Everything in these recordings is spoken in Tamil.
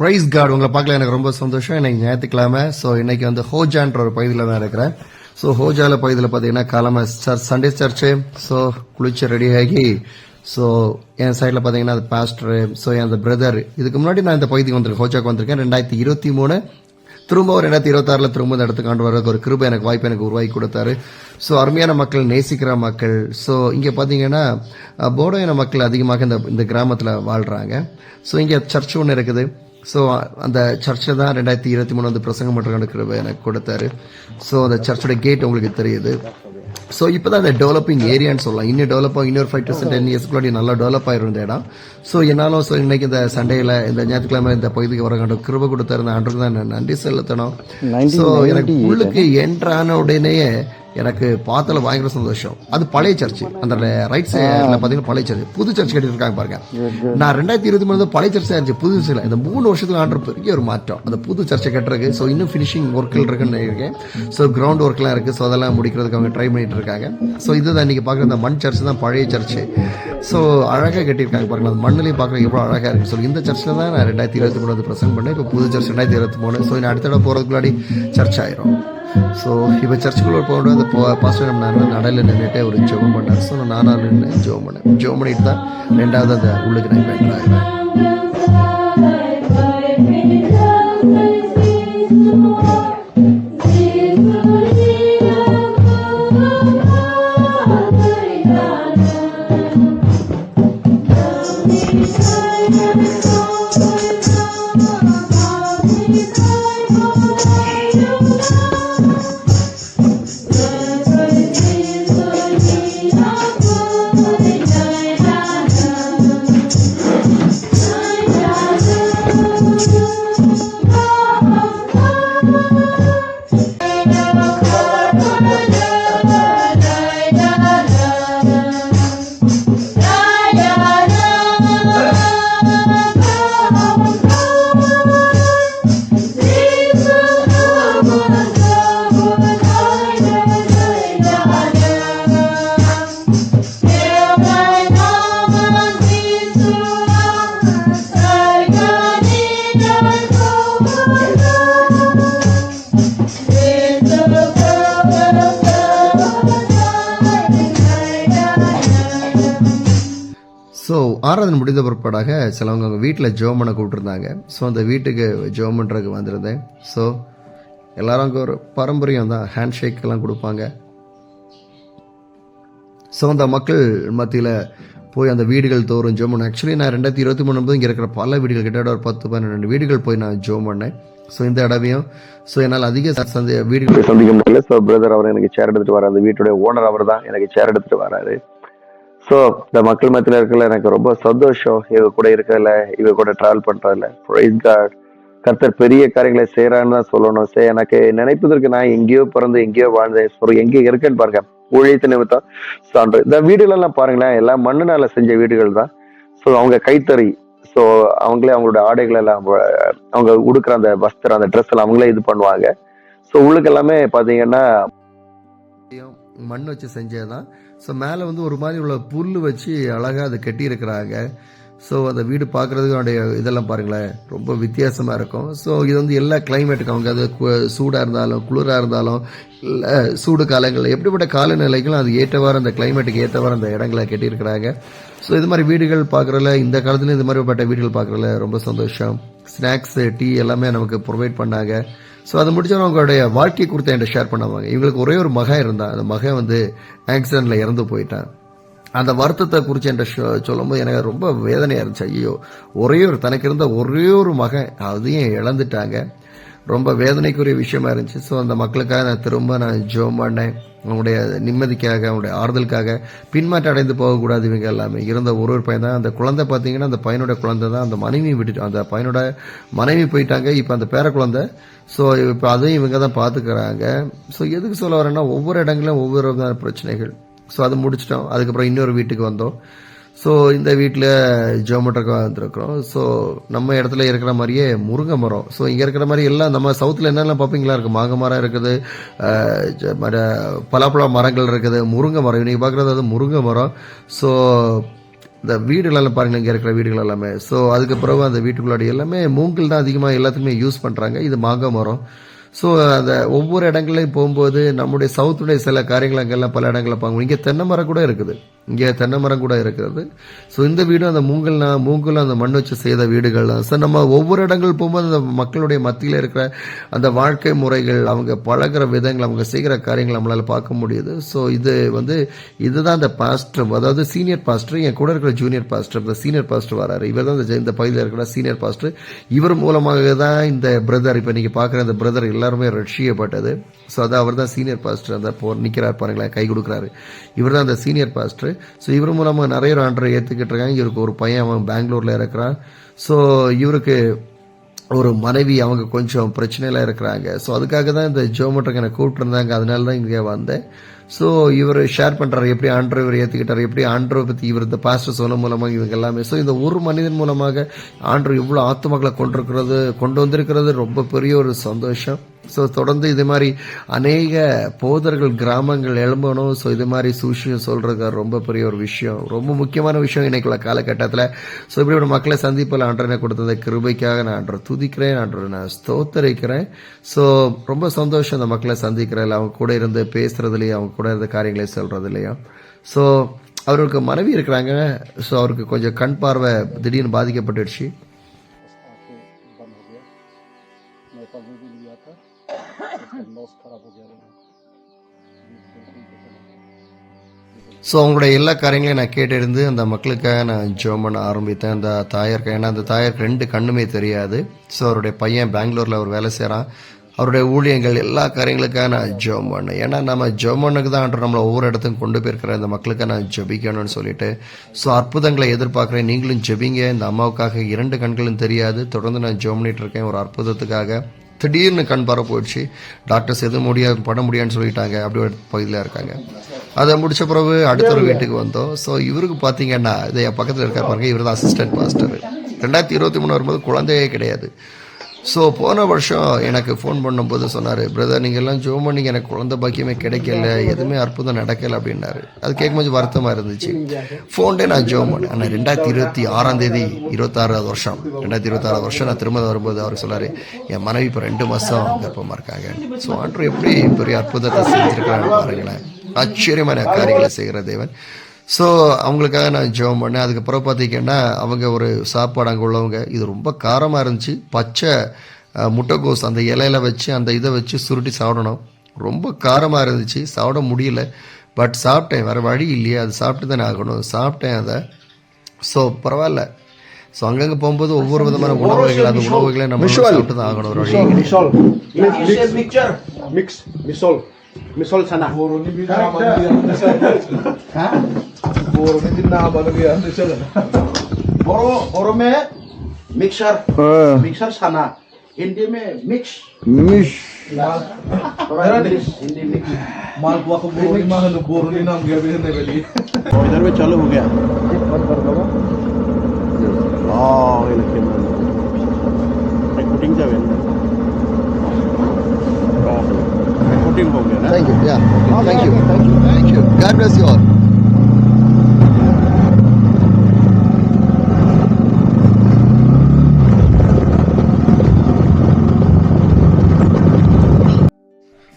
பிரைஸ் கார்டு உங்களை பார்க்கல எனக்கு ரொம்ப சந்தோஷம். இன்னைக்கு ஞாயிற்றுக்கிழமை. ஸோ இன்னைக்கு வந்து ஹோஜான்ற ஒரு பகுதியில் தான் இருக்கிறேன். ஸோ ஹோஜால பகுதியில் பார்த்தீங்கன்னா கிழமை சண்டே சர்ச்சு. ஸோ குளிச்சு ரெடி ஆகி ஸோ என் சைடில் பார்த்தீங்கன்னா அது பாஸ்டர், ஸோ என் பிரதர். இதுக்கு முன்னாடி நான் இந்த பகுதிக்கு வந்திருக்கேன், ஹோஜாக்கு வந்திருக்கேன் 2023. திரும்ப 2026 திரும்ப இந்த இடத்துக்கு ஆண்டு வரதுக்கு ஒரு கிருபை எனக்கு வாய்ப்பு எனக்கு உருவாக்கி கொடுத்தாரு. ஸோ அருமையான மக்கள், நேசிக்கிற மக்கள். ஸோ இங்கே பார்த்தீங்கன்னா போடோ இன மக்கள் அதிகமாக இந்த கிராமத்தில் வாழ்கிறாங்க. ஸோ இங்கே சர்ச் ஒன்று இருக்குது. ஸோ அந்த சர்ச்சை தான் 2023 வந்து பிரசங்கம் பண்ணுற கிருபை எனக்கு கொடுத்தாரு. ஸோ அந்த சர்ச்சோட கேட் உங்களுக்கு தெரியுது. ஸோ இப்போ தான் அந்த டெவலப்பிங் ஏரியான்னு சொல்லலாம். இன்னும் டெவலப் ஆகும், இன்னொரு 5 to 10 இயர்ஸ்க்குள்ளாடி நல்லா டெவலப் ஆகிருந்த இடம். ஸோ என்னாலும் ஸோ இன்னைக்கு இந்த சண்டேயில் இந்த ஞாயிற்றுக்கிழமை இந்த பகுதிக்கு வர கண்டு கிருபை கொடுத்தாரு. அந்த ஆண்டுக்கு தான் நன்றி செலுத்தணும். ஸோ எனக்கு உள்ளுக்கு என்ட்ரான உடனேயே எனக்கு பார்த்தால பயங்கர சந்தோஷம். அது பழைய சர்ச்சு, அந்த ரைட் சைடில் பார்த்தீங்கன்னா பழைய சர்ச்சு. புது சர்ச் கட்டிட்டு இருக்காங்க பாருங்க. நான் 2023 பழைய சர்ச்சா இருந்துச்சு, புது சர்ச்சில் இந்த 3 வருஷத்துக்கு ஆண்டு பெரிய ஒரு மாற்றம் அந்த புது சர்ச்சை கட்டுறதுக்கு. ஸோ இன்னும் ஃபினிஷிங் ஒர்க்கில் இருக்குன்னு இருக்கேன். ஸோ கிரவுண்ட் ஒர்க்லாம் இருக்குது. ஸோ அதெல்லாம் முடிக்கிறதுக்கு அவங்க ட்ரை பண்ணிட்டு இருக்காங்க. ஸோ இதுதான் நீங்கள் பார்க்குற இந்த மண் சர்ச் தான் பழைய சர்ச்சு. ஸோ அழகாக கட்டியிருக்காங்க பாருங்க. அந்த மண்ணிலையும் பார்க்குறது எவ்வளோ அழகாக இருக்குது. ஸோ இந்த சர்ச்சில் தான் நான் 2023 வந்து பிரசங்கம் பண்ணேன். இப்போ புது சர்ச் 2023. ஸோ அடுத்த இடம் போகிறதுக்கு முன்னாடி சர்ச் ஆயிரும். ஸோ இப்போ சர்ச்சுக்குள்ளே போகிற அந்த பாஸ்டர் நம்ம நடையில் நின்றுட்டே ஒரு ஜெபம் பண்ணார். ஸோ நானாக நின்று ஜெபம் பண்ணிட்டு தான் ரெண்டாவது அந்த உள்ளுக்கு நான் பெட்டர் ஆகிடுவேன். ஸோ ஆராதனை முடிந்த பிற்பாடாக சிலவங்க அவங்க வீட்டில் ஜெபம் பண்ண கூப்பிட்டுருந்தாங்க. ஸோ அந்த வீட்டுக்கு ஜெபம் பண்ணுறதுக்கு வந்திருந்தேன். ஸோ எல்லாரும் அங்கே ஒரு பாரம்பரியம் தான், ஹேண்ட் ஷேக் எல்லாம் கொடுப்பாங்க. ஸோ அந்த மக்கள் மத்தியில் போய் அந்த வீடுகள் தோறும் ஜெபம் பண்ணேன். ஆக்சுவலி நான் 2023 இங்கே இருக்கிற பல வீடுகள் கிட்டத்தட்ட ஒரு 10-12 வீடுகள் போய் நான் ஜெபம் பண்ணேன். ஸோ இந்த இடவையும் ஸோ என்னால் அதிக வீடுகளை சந்திக்க முடியல. ஸோ பிரதர் அவர் எனக்கு சேர் எடுத்துகிட்டு வராரு. அந்த வீட்டுடைய ஓனர் அவர் தான் எனக்கு சேர் எடுத்துகிட்டு வராரு. ஸோ இந்த மக்கள் மத்தியில் இருக்கல எனக்கு ரொம்ப சந்தோஷம். இவ கூட இருக்கல, இவ கூட டிராவல் பண்றதுல. Praise God. கர்த்தர் பெரிய காரியங்களை செய்யறான்னு தான் சொல்லணும். சரி, எனக்கு நினைப்பதற்கு நான் எங்கேயோ பிறந்து எங்கேயோ வாழ்ந்தேன். ஸோ எங்கே இருக்கேன்னு பாருங்க, ஊழியத்து நிமித்தம் சான்று. இந்த வீடுகள் எல்லாம் பாருங்களேன், எல்லாம் மண்ணுனால செஞ்ச வீடுகள் தான். ஸோ அவங்க கைத்தறி. ஸோ அவங்களே அவங்களோட ஆடைகள் எல்லாம் அவங்க உடுக்கிற அந்த வஸ்திரம், அந்த ட்ரெஸ் எல்லாம் அவங்களே இது பண்ணுவாங்க. ஸோ உள்ளுக்கு எல்லாமே பார்த்தீங்கன்னா மண் வச்சு செஞ்சதுதான். ஸோ மேலே வந்து ஒரு மாதிரி உள்ள புல் வச்சு அழகாக அதை கட்டி இருக்கிறாங்க. ஸோ அந்த வீடு பார்க்குறதுக்கு அவனுடைய இதெல்லாம் பாருங்களேன், ரொம்ப வித்தியாசமாக இருக்கும். ஸோ இது வந்து எல்லா கிளைமேட்டுக்கும் அவங்க அது சூடாக இருந்தாலும் குளிராக இருந்தாலும் இல்லை சூடு காலங்கள் எப்படிப்பட்ட காலநிலைகளும் அது ஏற்றவாறு அந்த கிளைமேட்டுக்கு ஏற்றவாறு அந்த இடங்களை கட்டியிருக்கிறாங்க. ஸோ இது மாதிரி வீடுகள் பார்க்குறதுல இந்த காலத்துலேயும் இது மாதிரிப்பட்ட வீடுகள் பார்க்குறதுல ரொம்ப சந்தோஷம். ஸ்நாக்ஸு, டீ எல்லாமே நமக்கு ப்ரொவைட் பண்ணாங்க. ஸோ அதை முடிச்சவங்க அவங்களுடைய வாழ்க்கையை குறித்து என்கிட்ட ஷேர் பண்ணுவாங்க. இவங்களுக்கு ஒரே ஒரு மகன் இருந்தான். அந்த மகன் வந்து ஆக்சிடென்ட்ல இறந்து போயிட்டான். அந்த வருத்தத்தை குறித்து என்கிட்ட சொல்லும்போது எனக்கு ரொம்ப வேதனையாக இருந்துச்சு. ஐயோ, தனக்கு இருந்த ஒரே ஒரு மகன் அதையும் இழந்துட்டாங்க. ரொம்ப வேதனைக்குரிய விஷயமா இருந்துச்சு. ஸோ அந்த மக்களுக்காக நான் திரும்ப ஜெபம் பண்ணேன். அவங்களுடைய நிம்மதிக்காக, அவங்களுடைய ஆறுதலுக்காக. பின்மாற்றம் அடைந்து போகக்கூடாது. இவங்க எல்லாமே இருந்த ஒரு பையன் தான். அந்த குழந்தை பார்த்தீங்கன்னா அந்த பையனோட குழந்தை தான். அந்த மனைவி விட்டுட்டு அந்த பையனோட மனைவி போயிட்டாங்க. இப்போ அந்த பேர குழந்தை. ஸோ இப்போ அதையும் இவங்க தான் பார்த்துக்கிறாங்க. ஸோ எதுக்கு சொல்ல வரேன்னா, ஒவ்வொரு இடங்களும் ஒவ்வொரு விதமான பிரச்சனைகள். ஸோ அதை முடிச்சிட்டோம். அதுக்கப்புறம் இன்னொரு வீட்டுக்கு வந்தோம். ஸோ இந்த வீட்டில் ஜோமெட்ரிக்காக வந்திருக்கிறோம். ஸோ நம்ம இடத்துல இருக்கிற மாதிரியே முருங்கை மரம். ஸோ இங்கே இருக்கிற மாதிரி எல்லாம் நம்ம சவுத்தில் என்னெல்லாம் பார்ப்பீங்களா இருக்குது. மாங்காய் மரம் இருக்குது, பலாப்பழ மரங்கள் இருக்குது, முருங்கை மரம். இன்றைக்கி பார்க்குறது அது முருங்கை மரம். ஸோ இந்த வீடுகளெல்லாம் பாருங்க, இங்கே இருக்கிற வீடுகள் எல்லாமே. ஸோ அதுக்கு பிறகு அந்த வீட்டுக்குள்ளாடி எல்லாமே மூங்கில் தான் அதிகமாக எல்லாத்துக்குமே யூஸ் பண்ணுறாங்க. இது மாங்காய் மரம். ஸோ அந்த ஒவ்வொரு இடங்கள்லையும் போகும்போது நம்முடைய சவுத்துடைய சில காரியங்கள் அங்கெல்லாம் பல இடங்களில் பார்க்கணும். இங்கே தென்னை மரம் கூட இருக்குது, இங்கே தென்னை மரம் கூட இருக்கிறது. ஸோ இந்த வீடும் அந்த மூங்கில் அந்த மண் வச்சு செய்த வீடுகள் தான். ஸோ நம்ம ஒவ்வொரு இடங்கள் போகும்போது அந்த மக்களுடைய மத்தியில் இருக்கிற அந்த வாழ்க்கை முறைகள், அவங்க பழகிற விதங்கள், அவங்க செய்கிற காரியங்கள் நம்மளால் பார்க்க முடியுது. ஸோ இதுதான் அந்த பாஸ்டர், அதாவது சீனியர் பாஸ்டர். என் கூட இருக்கிற ஜூனியர் பாஸ்டர், இந்த சீனியர் பாஸ்டர் வராரு. இவர் தான் இந்த பகுதியில் இருக்கிற சீனியர் பாஸ்டர். இவர் மூலமாக தான் இந்த பிரதர், இப்போ நீங்கள் பார்க்குற இந்த பிரதர் எல்லாருமே ரட்சிக்கப்பட்டது. ஸோ அதான் அவர் தான் சீனியர் பாஸ்டர். அந்த நிற்கிறார் பாருங்களேன், கை கொடுக்குறாரு. இவர் தான் அந்த சீனியர் பாஸ்டர். ஸோ இவர் மூலமாக நிறைய ஆண்டரை ஏற்றுக்கிட்டு இருக்காங்க. இவருக்கு ஒரு பையன், அவன் பெங்களூரில் இருக்கிறான். ஸோ இவருக்கு ஒரு மனைவி, அவங்க கொஞ்சம் பிரச்சனையில் இருக்கிறாங்க. ஸோ அதுக்காக தான் இந்த ஜோமோட்டருக்கு என்னை கூப்பிட்டுருந்தாங்க. அதனால தான் இங்கே வந்தேன். ஸோ இவர் ஷேர் பண்ணுறாரு எப்படி ஆண்டரை இவர் ஏற்றுக்கிட்டார், எப்படி ஆண்டரை பற்றி இவர் இந்த பாஸ்டர் சொன்ன மூலமாக இவங்க எல்லாமே. ஸோ இந்த ஒரு மனிதன் மூலமாக ஆண்டர் இவ்வளோ ஆத்துமக்களை கொண்டு வந்திருக்கிறது ரொம்ப பெரிய ஒரு சந்தோஷம். ஸோ தொடர்ந்து இது மாதிரி அநேக போதர்கள் கிராமங்கள் எழும்பணும். ஸோ இது மாதிரி சூஷியம் சொல்றது ரொம்ப பெரிய ஒரு விஷயம், ரொம்ப முக்கியமான விஷயம் இன்னைக்குள்ள காலகட்டத்தில். ஸோ இப்படி ஒரு மக்களை சந்திப்பில் ஆண்டனை கொடுத்த கிருபைக்காக நான் ஆண்டரை துதிக்கிறேன், ஆண்டரை நான் ஸ்தோத்தரிக்கிறேன். ஸோ ரொம்ப சந்தோஷம் அந்த மக்களை சந்திக்கிறதில்ல, அவங்க கூட இருந்து பேசுறதுலையும், அவங்க கூட இருந்த காரியங்களை சொல்றதுலையும். ஸோ அவருக்கு மனைவி இருக்கிறாங்க. ஸோ அவருக்கு கொஞ்சம் கண் பார்வை திடீர்னு பாதிக்கப்பட்டுடுச்சு. ஸோ அவங்களுடைய எல்லா காரியங்களையும் நான் கேட்டிருந்து அந்த மக்களுக்காக நான் ஜெபம் பண்ண ஆரம்பித்தேன். அந்த தாயாருக்கு, ஏன்னா அந்த தாயாருக்கு 2 கண்ணுமே தெரியாது. ஸோ அவருடைய பையன் பெங்களூரில் அவர் வேலை செய்கிறான். அவருடைய ஊழியங்கள் எல்லா காரியங்களுக்காக நான் ஜெபம் பண்ணேன். ஏன்னா நம்ம ஜெபம் பண்ணக்கு தான் நம்மளை ஒவ்வொரு இடத்துக்கும் கொண்டு போயிருக்கிற இந்த மக்களுக்காக நான் ஜெபிக்கணும்னு சொல்லிட்டு. ஸோ அற்புதங்களை எதிர்பார்க்குறேன், நீங்களும் ஜெபிங்க. இந்த அம்மாவுக்காக 2 கண்களும் தெரியாது, தொடர்ந்து நான் ஜெபம் பண்ணிட்டு இருக்கேன் ஒரு அற்புதத்துக்காக. திடீர்னு கண் பார்வை போயிடுச்சு. டாக்டர்ஸ் எதுவும் பண்ண முடியாதுன்னு சொல்லிட்டாங்க. அப்படி ஒரு பகுதியில் இருக்காங்க. அதை முடிச்ச பிறகு அடுத்த ஒரு வீட்டுக்கு வந்தோம். ஸோ இவருக்கு பார்த்தீங்கன்னா, இது என் பக்கத்தில் இருக்க பாருங்க, இவர் தான் அசிஸ்டன்ட் பாஸ்டர். 2023 வரும்போது குழந்தையே கிடையாது. ஸோ போன வருஷம் எனக்கு ஃபோன் பண்ணும்போது சொன்னார், பிரதர் நீங்கள் எல்லாம் ஜெபம் பண்ணி எனக்கு குழந்தை பாக்கியமே கிடைக்கல, எதுவுமே அற்புதம் நடக்கலை அப்படின்னாரு. அது கேட்கும் கொஞ்சம் வருத்தமாக இருந்துச்சு. ஃபோன்டே நான் ஜெபம் பண்ணேன். ஆனால் 2026 26வது வருஷம் 2026 வருஷம் நான் திரும்ப வரும்போது அவர் சொன்னார், என் மனைவி இப்போ 2 மாதம் கர்ப்பமாக இருக்காங்க. ஸோ ஆண்டவர் எப்படி பெரிய அற்புதத்தை செஞ்சுருக்கிறான்னு பாருங்களேன். ஆச்சரியமான காரியங்களை செய்கிற தேவன். ஸோ அவங்களுக்காக நான் ஜெபம் பண்ணேன். அதுக்கப்புறம் பார்த்தீங்கன்னா அவங்க ஒரு சாப்பாடு அங்கே உள்ளவங்க, இது ரொம்ப காரமாக இருந்துச்சு. பச்சை முட்டைகோஸ் அந்த இலையில வச்சு அந்த இதை வச்சு சுருட்டி சாப்பிடணும். ரொம்ப காரமாக இருந்துச்சு, சாப்பிட முடியல. பட் சாப்பிட்டேன், வேறு வழி இல்லையே, அது சாப்பிட்டு தானே ஆகணும். சாப்பிட்டேன் அதை. ஸோ பரவாயில்ல. ஸோ அங்கங்கே போகும்போது ஒவ்வொரு விதமான உணவுகள், அந்த உணவுகளை நம்ம சாப்பிட்டு தான் ஆகணும். ஒரு வழி Misol sana. Boro ni binaman diyan. Ha? Boro ni binaman diyan sana. Boro me mixer. Mixer sana. Hindi me mix. Hindi mix. माल को boro ni mahal boro ni नाम गया भी नहीं बली. इधर में चालू हो गया. बंद कर दो. हाँ ये लगे. एक कुटिंग जावे. Thank you. Yeah. Thank you. God bless you all.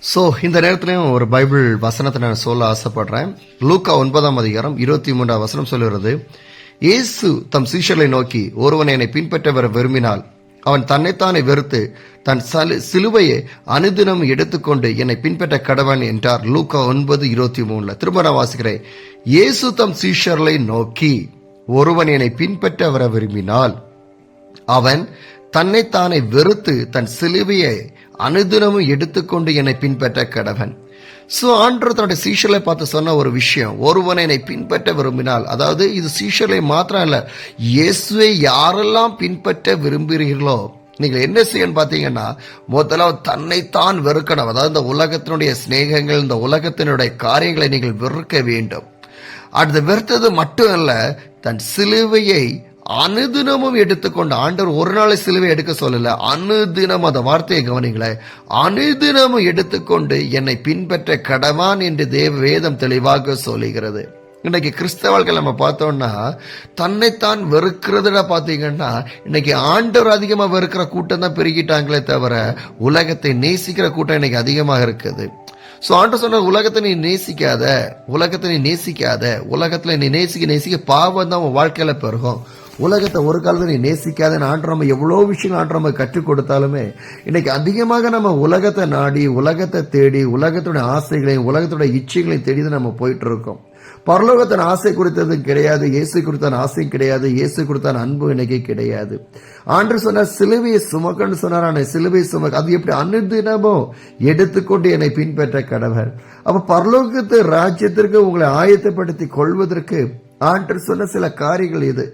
So இந்த நேரத்திலையும் ஒரு பைபிள் வசனத்தை நான் சொல்ல ஆசைப்படுறேன். லூக்கா 9:23 சொல்லுகிறது, இயேசு தம் சீஷர்களை நோக்கி, ஒருவன் என்னை பின்பற்ற வர விரும்பினால் அவன் தன்னைத்தானே வெறுத்து தன் சிலுவையை அனுதினம் எடுத்துக்கொண்டு என்னை பின்பற்ற கடவன் என்றார். லூக்கா 9:23. திரும்ப நான் வாசிக்கிறேன். இயேசு தம் சீஷர்களை நோக்கி, ஒருவன் என்னை பின்பற்ற வர விரும்பினால் அவன் தன்னைத்தானே வெறுத்து தன் சிலுவையை அனுதினமும் எடுத்துக்கொண்டு என்னை பின்பற்ற கடவன். ஸோ ஆண்டவர் தன்னுடைய சீஷர்களை பார்த்து சொன்ன ஒரு விஷயம், ஒருவனை என்னை பின்பற்ற விரும்பினால், அதாவது இது சீஷர்களை மாத்திரம் இல்ல, இயேசுவை யாரெல்லாம் பின்பற்ற விரும்புகிறீர்களோ நீங்கள் என்ன செய்யணும் பார்த்தீங்கன்னா, முதலாவது தன்னைத்தான் வெறுக்கணும். அதாவது இந்த உலகத்தினுடைய சிநேகங்கள், இந்த உலகத்தினுடைய காரியங்களை நீங்கள் வெறுக்க வேண்டும். அடுத்து வெறுத்தது மட்டும் அல்ல, தன் சிலுவையை அனுதினமும் எடுத்துக்கொண்டு, ஆண்டவர் ஒரு நாளை சிலுவை எடுக்க சொல்லல, அனுதினம், அந்த வார்த்தையை கவனிங்களேன், அனுதினமும் எடுத்துக்கொண்டு என்னை பின்பற்ற கடவான் என்று வேதம் தெளிவாக சொல்லுகிறது. இன்னைக்கு கிறிஸ்தவ வாழ்க்கையில் நம்ம பார்த்தோம்னா தன்னைத்தான் வெறுக்கிறதுல பார்த்தீங்கன்னா இன்னைக்கு ஆண்டவர் அதிகமாக வெறுக்கிற கூட்டம் தான் பெருகிட்டாங்களே தவிர உலகத்தை நேசிக்கிற கூட்டம் இன்னைக்கு அதிகமாக இருக்குது. ஸோ ஆண்டவர் சொன்ன உலகத்தை நீ நேசிக்காத, உலகத்துல நீ நேசிக்க பாவம் தான் உன் வாழ்க்கையில பெருகும். உலகத்தை ஒரு காலத்தில் நீ நேசிக்காத ஆண்டு நம்ம எவ்வளோ விஷயங்கள் ஆண்டு நம்ம கற்றுக் கொடுத்தாலுமே இன்னைக்கு அதிகமாக நம்ம உலகத்தை நாடி, உலகத்தை தேடி, உலகத்துடைய ஆசைகளையும் உலகத்துடைய இச்சைகளையும் தேடி தான் நம்ம போயிட்டு இருக்கோம். பரலோகத்தின் ஆசை குறித்ததும் கிடையாது, இயேசு கொடுத்தான ஆசையும் கிடையாது, இயேசு கொடுத்தான அன்பு இன்னைக்கு கிடையாது. ஆண்டு சொன்னார் சிலுவையை சுமக்கன்னு சொன்னார். சிலுவையை சுமக்க அது எப்படி அனுதினமும் எடுத்துக்கொண்டு என்னை பின்பற்ற கடவர். அப்ப பரலோகத்து ராஜ்யத்திற்கு உங்களை ஆயத்தப்படுத்தி கொள்வதற்கு ஆண்டு சொன்ன சில காரியங்கள் இது.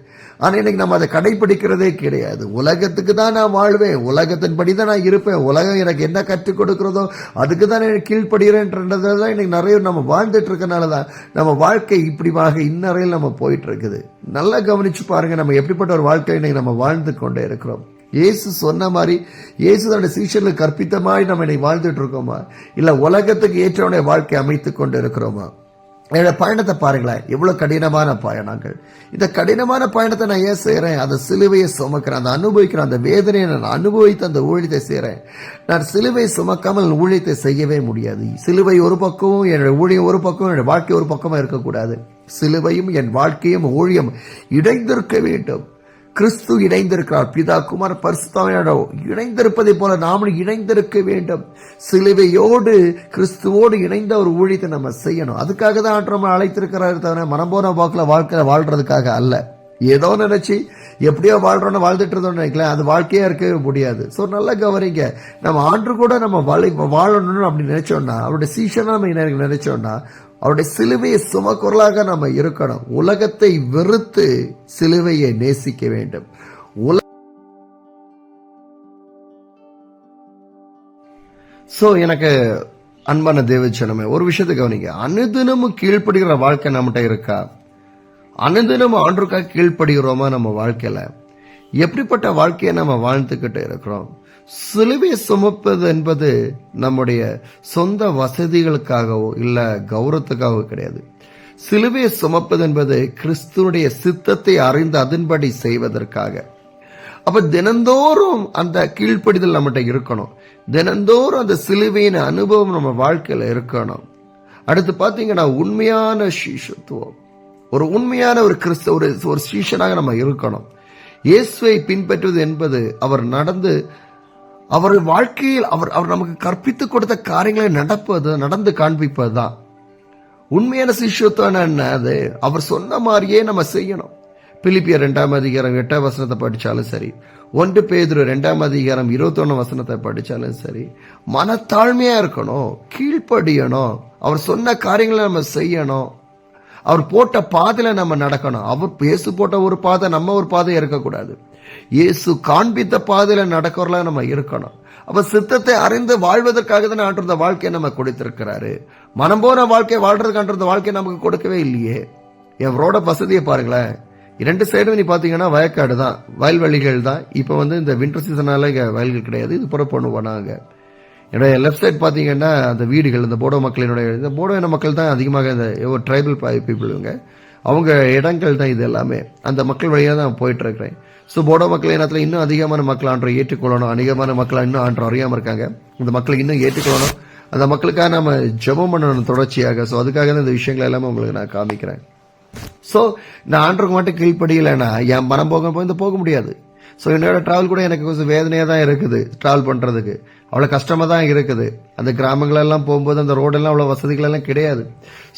ஆனா இன்னைக்கு நம்ம அதை கடைபிடிக்கிறதே கிடையாது. உலகத்துக்கு தான் நான் வாழ்வேன், உலகத்தின்படி தான் நான் இருப்பேன், உலகம் எனக்கு என்ன கற்றுக் கொடுக்கிறதோ அதுக்கு தான் எனக்கு கீழ்படுகிறேன்றதான் இன்னைக்கு நிறைய நம்ம வாழ்ந்துட்டு இருக்கனாலதான் நம்ம வாழ்க்கை இப்படிமாக இன்னறையில் நம்ம போயிட்டு இருக்குது. நல்லா கவனிச்சு பாருங்க, நம்ம எப்படிப்பட்ட ஒரு வாழ்க்கை இன்னைக்கு நம்ம வாழ்ந்து கொண்டே இருக்கிறோம். இயேசு சொன்ன மாதிரி, இயேசு தன்னுடைய சீஷர்களுக்கு கற்பித்த மாதிரி நம்ம இன்னைக்கு வாழ்ந்துட்டு இருக்கோமா, இல்ல உலகத்துக்கு ஏற்றவுடைய வாழ்க்கை அமைத்து கொண்டு இருக்கிறோமா? என்னோட பயணத்தை பாருங்களேன், எவ்வளவு கடினமான பயணங்கள். இந்த கடினமான பயணத்தை நான் ஏன் செய்யறேன்? அந்த சிலுவையை சுமக்கிறேன், அந்த அனுபவிக்கிறேன், அந்த வேதனையை நான் அனுபவித்து அந்த ஊழியத்தை செய்யறேன். நான் சிலுவை சுமக்காமல் ஊழியத்தை செய்யவே முடியாது. சிலுவை ஒரு பக்கமும் என்னோட ஊழியம் ஒரு பக்கம், என்னோட வாழ்க்கை ஒரு பக்கமா இருக்கக்கூடாது. சிலுவையும் என் வாழ்க்கையும் ஊழியம் இணைந்திருக்க வேண்டும். கிறிஸ்து இணைந்திருக்கிறார், பிதா குமார் பரிசுத்தாவியோடு இணைந்திருப்பதை போல நாமும் இணைந்திருக்க வேண்டும். சிலுவையோடு கிறிஸ்துவோடு இணைந்த ஒரு ஊழியத்தை நம்ம செய்யணும். அதுக்காக தான் நம்ம அழைத்திருக்கிறாரு தவிர மனம் போன வாக்குல வாழ்க்கையில வாழ்றதுக்காக அல்ல. ஏதோ நினைச்சு எப்படியோ வாழ்றோன்னு வாழ்ந்துட்டு இருந்தோம்னு நினைக்கலாம், அது வாழ்க்கையா இருக்கவே முடியாது. சோ நல்லா கவனிங்க, நம்ம ஆண்டு கூட நம்ம வாழணும்னு அப்படி நினைச்சோம்னா, அவருடைய சீஷனா நம்ம நினைச்சோம்னா அவருடைய சிலுவையை சுமக்குரலாக நம்ம இருக்கணும். உலகத்தை வெறுத்து சிலுவையை நேசிக்க வேண்டும். சோ எனக்கு அன்பான தேவஜனமே, ஒரு விஷயத்தை கவனிங்க. அனுதினமும் கீழ்ப்படுகிற வாழ்க்கை நம்மகிட்ட இருக்கா? அனுதினமும் ஆண்டுக்காக கீழ்ப்படுகிறோமா? நம்ம வாழ்க்கையில எப்படிப்பட்ட வாழ்க்கையை நம்ம வாழ்ந்துகிட்டு இருக்கிறோம்? சிலுவை சுமப்பது என்பது நம்முடைய சொந்த வசதிகளுக்காகவோ இல்ல கௌரவத்துக்காகவோ கிடையாது. சிலுவையை சுமப்பது என்பது கிறிஸ்துவனுடைய சித்தத்தை அறிந்து அதன்படி செய்வதற்காக. அப்ப தினந்தோறும் அந்த கீழ்ப்படிதல் நம்மகிட்ட இருக்கணும். தினந்தோறும் அந்த சிலுவையின் அனுபவம் நம்ம வாழ்க்கையில இருக்கணும். அடுத்து பாத்தீங்கன்னா உண்மையான சீஷத்துவம், ஒரு உண்மையான ஒரு கிறிஸ்தவ ஒரு சீஷனாக நம்ம இருக்கணும். இயேசுவை பின்பற்றுவது என்பது அவர் அவர் வாழ்க்கையில் அவர் நமக்கு கற்பித்துக் கொடுத்த காரியங்களை நடந்து காண்பிப்பது தான் உண்மையான சிஷ்யத்துவம். என்ன அது? அவர் சொன்ன மாதிரியே நம்ம செய்யணும். பிலிப்பியர் 2ஆம் அதிகாரம் 8ஆம் வசனத்தை படிச்சாலும் சரி, 1 பேதுரு 2ஆம் அதிகாரம் 21 வசனத்தை படிச்சாலும் சரி, மனத்தாழ்மையா இருக்கணும், கீழ்ப்படியணும், அவர் சொன்ன காரியங்களை நம்ம செய்யணும், அவர் போட்ட பாதையில நம்ம நடக்கணும். அவர் இயேசு போட்ட ஒரு பாதை, நம்ம ஒரு பாதையா இருக்கக்கூடாது. இயேசு காண்பித்த பாதையில நடக்கிறல நம்ம இருக்கணும். அப்ப சித்தத்தை அறிந்து வாழ்வதற்காக தான் ஆண்டு வாழ்க்கையை நம்ம கொடுத்திருக்கிறாரு. மனம் போன வாழ்க்கை வாழ்றதுக்கான வாழ்க்கை நமக்கு கொடுக்கவே இல்லையே. எவரோட வசதியை பாருங்களேன், 2 சைடும் நீ பாத்தீங்கன்னா வயக்காடு தான், வயல்வெளிகள் தான். இப்ப இந்த வின்டர் சீசனால இங்க வயல்கள் கிடையாது, இது புற பண்ணுவாங்க. என்னுடைய லெஃப்ட் சைட் பாத்தீங்கன்னா அந்த வீடுகள், இந்த போடோ மக்களினுடைய, இந்த போடோ இன மக்கள் தான் அதிகமாக இந்த ட்ரைபல் பீப்புள், அவங்க இடங்கள் தான் இது எல்லாமே. அந்த மக்கள் வழியா தான் போயிட்டு இருக்கிறேன். ஸோ போடோ மக்கள் இனத்துல இன்னும் அதிகமான மக்கள் ஆண்டரை ஏற்றுக்கொள்ளணும். அதிகமான மக்கள் இன்னும் ஆண்டரை அறியாம இருக்காங்க. இந்த மக்களை இன்னும் ஏற்றுக்கொள்ளணும். அந்த மக்களுக்காக நம்ம ஜெபம் பண்ணணும் தொடர்ச்சியாக. ஸோ அதுக்காக தான் இந்த விஷயங்கள் எல்லாமே உங்களுக்கு நான் காமிக்கிறேன். ஸோ நான் ஆண்டருக்கு மட்டும் கீழ்ப்படியலைன்னா என் மனம் போக முடியாது. ஸோ என்னோட டிராவல் கூட எனக்கு கொஞ்சம் வேதனையா தான் இருக்குது. டிராவல் பண்றதுக்கு அவ்வளவு கஷ்டமா தான் இருக்குது. அந்த கிராமங்கள் எல்லாம் போகும்போது அந்த ரோடெல்லாம் அவ்வளவு வசதிகள் எல்லாம் கிடையாது.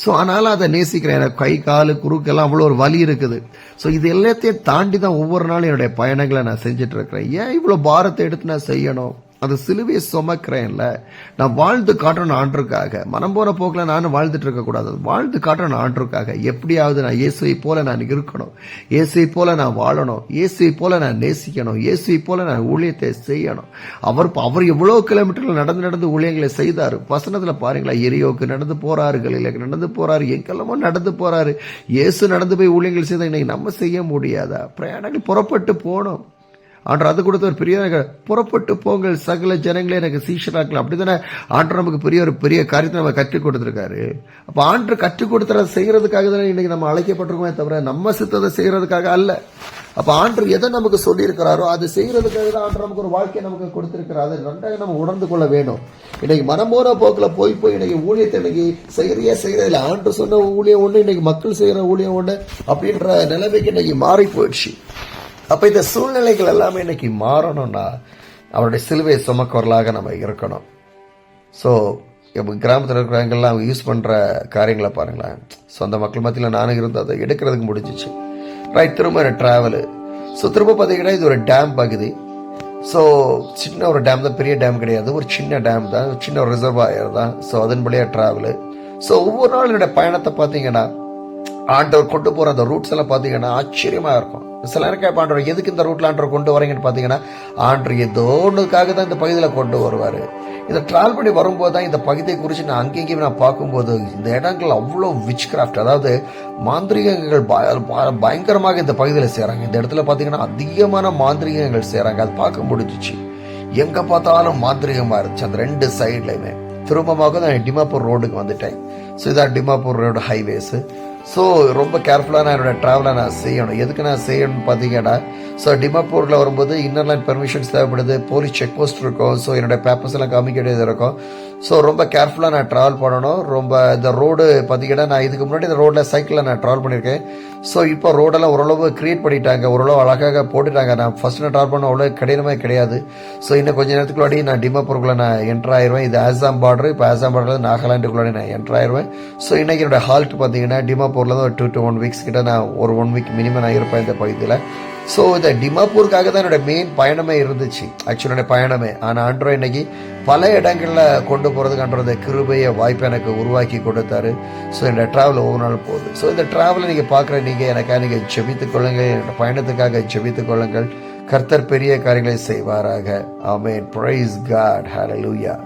ஸோ ஆனாலும் அதை நேசிக்கிறேன். எனக்கு கை காலு குறுக்கெல்லாம் அவ்வளோ ஒரு வலி இருக்குது. ஸோ இது எல்லாத்தையும் தாண்டி தான் ஒவ்வொரு நாளும் என்னுடைய பயணங்களை நான் செஞ்சுட்டு இருக்கிறேன். ஏன் இவ்வளவு பாரத்தை எடுத்து நான் செய்யணும்? அந்த சிலுவையை சுமக்கிறேன்ல, நான் வாழ்ந்து காட்டணும் ஆண்டருக்காக. மனம் போன போக்கில் நானும் வாழ்ந்துட்டு இருக்க கூடாது, வாழ்ந்து காட்டணும் ஆண்டருக்காக. எப்படியாவது நான் இயேசுவை போல நான் இருக்கணும், இயேசுவை போல நான் வாழணும், இயேசுவை போல நான் நேசிக்கணும், இயேசுவை போல நான் ஊழியத்தை செய்யணும். அவர் எவ்வளவு கிலோமீட்டர்கள் நடந்து ஊழியங்களை செய்தாரு. வசனத்துல பாருங்களா, எரியோக்கு நடந்து போறாரு, கலிலேக்கு நடந்து போறாரு, எங்கெல்லாமோ நடந்து போறாரு. இயேசு நடந்து போய் ஊழியங்கள் செய்த இன்னைக்கு நம்ம செய்ய முடியாதா? பிரயாணங்கள் புறப்பட்டு போனோம். ஆண்டவர் அது கொடுத்த ஒரு பெரிய புறப்பட்டு போங்கள் சகல ஜனங்களே எனக்கு சீஷராக்கள். அப்படித்தானே ஆண்டவர் நமக்கு பெரிய காரியத்தை நம்ம கற்றுக் கொடுத்திருக்காரு. அப்ப ஆண்டவர் கற்றுக் கொடுத்த செய்யறதுக்காக தானே இன்னைக்கு நம்ம அழைக்கப்பட்டிருக்கோமே தவிர நம்ம சித்தத்தை செய்யறதுக்காக அல்ல. அப்ப ஆண்டவர் எதை நமக்கு சொல்லி இருக்கிறாரோ அது செய்யறதுக்காக தான் ஆண்டவர் நமக்கு ஒரு வாழ்க்கையை நமக்கு கொடுத்திருக்கிறார். அதை நன்றாக நம்ம உணர்ந்து கொள்ள வேணும். இன்னைக்கு மனமோன போக்கில் போய் இன்னைக்கு ஊழியத்தை இன்னைக்கு செய்யறதில்ல. ஆண்டவர் சொன்ன ஊழியம் ஒண்ணு, இன்னைக்கு மக்கள் செய்யற ஊழியம் ஒண்ணு அப்படின்ற நிலைமைக்கு இன்னைக்கு மாறி போயிடுச்சு. அப்ப இந்த சூழ்நிலைகள் எல்லாமே இன்னைக்கு மாறணும்னா அவருடைய சிலுவை சுமக்கவர்களாக நம்ம இருக்கணும். ஸோ இப்போ கிராமத்தில் இருக்கிறவங்கெல்லாம் யூஸ் பண்ற காரியங்களை பாருங்களேன். சொந்த மக்கள் மத்தியில் நானும் இருந்து அதை எடுக்கிறதுக்கு முடிஞ்சிச்சு. ரைட், திரும்ப டிராவலு. ஸோ திரும்ப பார்த்தீங்கன்னா இது ஒரு டேம் பகுதி. ஸோ சின்ன ஒரு டேம் தான், பெரிய டேம் கிடையாது, ஒரு சின்ன டேம் தான், சின்ன ஒரு ரிசர்வாயர் தான். ஸோ அதன் வழியா டிராவலு. ஸோ ஒவ்வொரு நாள் என்னோட பயணத்தை பார்த்தீங்கன்னா ஆண்டவர் கொண்டு போற அந்த ரூட்ஸ் எல்லாம் பார்த்தீங்கன்னா ஆச்சரியமா இருக்கும். சில நேரம் கேட்ப ஆண்டவர் எதுக்கு இந்த ரூட்ல ஆண்டவர் கொண்டு வரீங்கன்னு பார்த்தீங்கன்னா ஆண்டவர் ஏதோ ஒன்றுக்காக தான் இந்த பகுதியில் கொண்டு வருவார். இதை டிராவல் பண்ணி வரும்போது தான் இந்த பகுதியை குறித்து நான் அங்கேயும் நான் பார்க்கும்போது இந்த இடங்கள் அவ்வளோ விச் கிராஃப்ட், அதாவது மாந்திரிகங்கள் பயங்கரமாக இந்த பகுதியில் செய்கிறாங்க. இந்த இடத்துல பார்த்தீங்கன்னா அதிகமான மாந்திரிகங்கள் செய்கிறாங்க. அது பார்க்க முடிஞ்சிச்சு. எங்க பார்த்தாலும் மாந்திரிகமா இருந்துச்சு அந்த ரெண்டு சைட்லையுமே. திரும்பமாக நான் டிமாப்பூர் ரோடுக்கு வந்துட்டேன். ஸோ இதான் டிமாப்பூர் ரோடு ஹைவேஸு. ஸோ ரொம்ப கேர்ஃபுல்லாக நான் என்னோட ட்ராவலை நான் செய்யணும். எதுக்கு நான் செய்யணும்னு பார்த்தீங்கன்னா, ஸோ டிமாப்பூரில் வரும்போது இன்னர் லைன் பெர்மிஷன்ஸ் தேவைப்படுது, போலீஸ் செக் போஸ்ட் இருக்கும், ஸோ என்னோட பேப்பர்ஸ் எல்லாம் காமிக்க வேண்டியது இருக்கும். ஸோ ரொம்ப கேர்ஃபுல்லாக நான் ட்ராவல் பண்ணணும். ரொம்ப இந்த ரோடு பார்த்தீங்கன்னா நான் இதுக்கு முன்னாடி இந்த ரோட்டில் சைக்கிளில் நான் ட்ராவல் பண்ணியிருக்கேன். ஸோ இப்போ ரோடெல்லாம் ஓரளவு கிரியேட் பண்ணிட்டாங்க, ஓரளவு அழகாக போட்டுட்டாங்க. நான் ஃபர்ஸ்ட் நான் ட்ராவல் பண்ண அவ்வளோ கடினமே கிடையாது. ஸோ இன்னும் கொஞ்சம் நேரத்துக்குள்ளாடி நான் டிமாப்பூருக்குள்ளே நான் என்ட்ரு ஆயிடுவேன். இது ஆசாம் பார்டர். இப்போ ஆசாம் பார்டர் நாகாலாண்டுக்குள்ளாடி நான் என்ட்ரு ஆயிடுவேன். ஸோ இன்னைக்கு என்னோட ஹால்ட் பார்த்தீங்கன்னா டிமாப்பூரில் தான் ஒரு 2 to 1 weeks கிட்ட நான் ஒரு 1 week மினிமம் நான் இருப்பேன் இந்த பகுதியில். ஸோ இந்த டிமாப்பூருக்காக தான் என்னோட மெயின் பயணமே இருந்துச்சு, ஆக்சுவலோட பயணமே. ஆனால் ஆண்டவர் இன்னைக்கு பல இடங்களில் கொண்டு போகிறதுக்கு ஆண்டவர் கிருபையை வாய்ப்பை எனக்கு உருவாக்கி கொடுத்தாரு. ஸோ என்னோட ட்ராவல் ஒவ்வொரு நாள் போகுது. ஸோ இந்த ட்ராவலை நீங்கள் பார்க்குற எனக்காக நீங்கள் ஜெபித்துக் கொள்ளுங்கள், என்னோட பயணத்துக்காக ஜெபித்துக் கொள்ளுங்கள். கர்த்தர் பெரிய காரியங்களை செய்வாராக. ஆமென். Praise God. ஹல்லேலூயா.